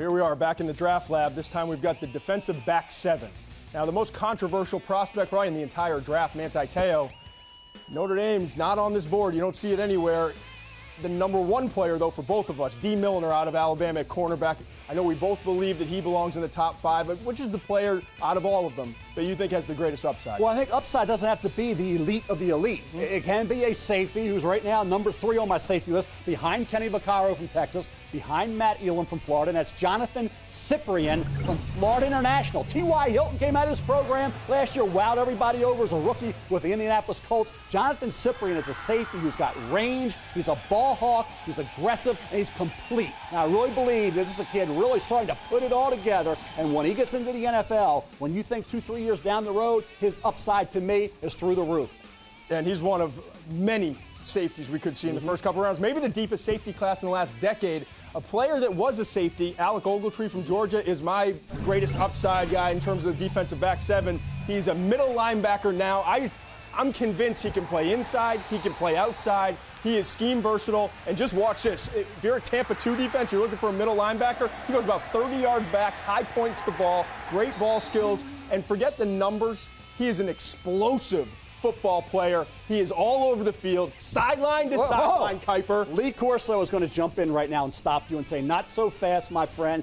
Here we are back in the draft lab. This time we've got the defensive back 7. Now, the most controversial prospect probably in the entire draft, Manti Te'o. Notre Dame's not on this board. You don't see it anywhere. The number 1 player, though, for both of us, D. Milner out of Alabama at cornerback. I know we both believe that he belongs in the top 5, but which is the player out of all of them that you think has the greatest upside? Well, I think upside doesn't have to be the elite of the elite. It can be a safety who's right now number 3 on my safety list, behind Kenny Vaccaro from Texas, behind Matt Elam from Florida, and that's Jonathan Cyprien from Florida International. T.Y. Hilton came out of his program last year, wowed everybody over as a rookie with the Indianapolis Colts. Jonathan Cyprien is a safety who's got range, he's a ball hawk, he's aggressive, and he's complete. Now, I really believe that this is a kid really starting to put it all together, and when he gets into the NFL, when you think 2-3 years down the road, his upside to me is through the roof. And he's one of many safeties we could see in the first couple rounds, maybe the deepest safety class in the last decade. A player that was a safety, Alec Ogletree from Georgia, is my greatest upside guy in terms of the defensive back 7. He's a middle linebacker now. I'm convinced he can play inside, he can play outside, he is scheme versatile, and just watch this. If you're a Tampa 2 defense, you're looking for a middle linebacker, he goes about 30 yards back, high points the ball, great ball skills, and forget the numbers, he is an explosive football player. He is all over the field, sideline to sideline, Kuiper. Lee Corso is going to jump in right now and stop you and say, not so fast, my friend.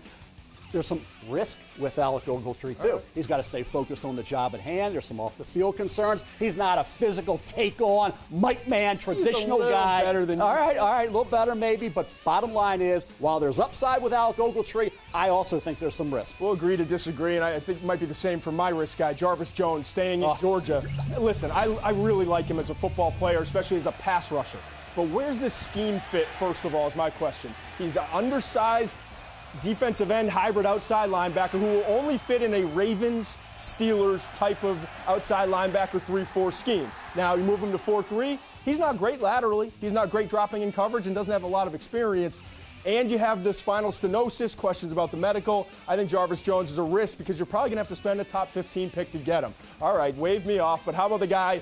There's some risk with Alec Ogletree, too. He's got to stay focused on the job at hand. There's some off-the-field concerns. He's not a physical take-on, Mike Man, traditional guy. Better than all right, a little better maybe, but bottom line is, while there's upside with Alec Ogletree, I also think there's some risk. We'll agree to disagree, and I think it might be the same for my risk guy, Jarvis Jones, staying in Georgia. Listen, I really like him as a football player, especially as a pass rusher. But where's this scheme fit, first of all, is my question. He's an undersized defensive end hybrid outside linebacker who will only fit in a Ravens, Steelers type of outside linebacker 3-4 scheme. Now, you move him to 4-3, he's not great laterally, he's not great dropping in coverage and doesn't have a lot of experience. And you have the spinal stenosis, questions about the medical. I think Jarvis Jones is a risk because you're probably going to have to spend a top 15 pick to get him. All right, wave me off, but how about the guy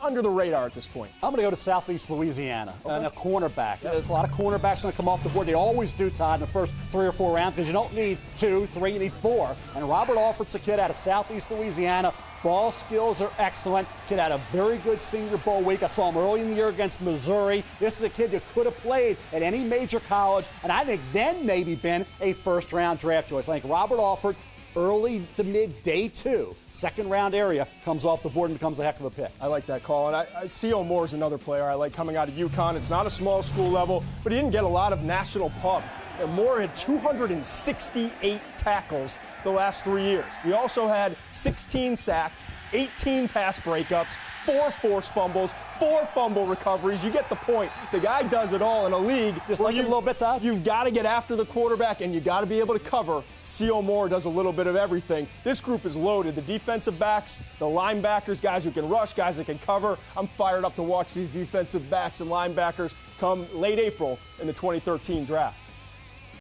under the radar at this point? I'm going to go to Southeast Louisiana and a cornerback. There's a lot of cornerbacks going to come off the board. They always do, Todd, in the first 3 or 4 rounds because you don't need 2, 3, you need 4. And Robert Alford's a kid out of Southeast Louisiana. Ball skills are excellent. Kid had a very good Senior Bowl week. I saw him early in the year against Missouri. This is a kid that could have played at any major college, and I think then maybe been a first-round draft choice. I think Robert Alford, early to mid day 2, second-round area, comes off the board and becomes a heck of a pick. I like that call. And C.O. Moore's another player I like coming out of UConn. It's not a small school level, but he didn't get a lot of national pub. And Moore had 268 tackles the last 3 years. He also had 16 sacks, 18 pass breakups, 4 forced fumbles, 4 fumble recoveries. You get the point. The guy does it all in a league. Just like a little bit, Todd. You've got to get after the quarterback, and you got to be able to cover. C.O. Moore does a little bit of everything. This group is loaded. The defensive backs, the linebackers, guys who can rush, guys that can cover. I'm fired up to watch these defensive backs and linebackers come late April in the 2013 draft.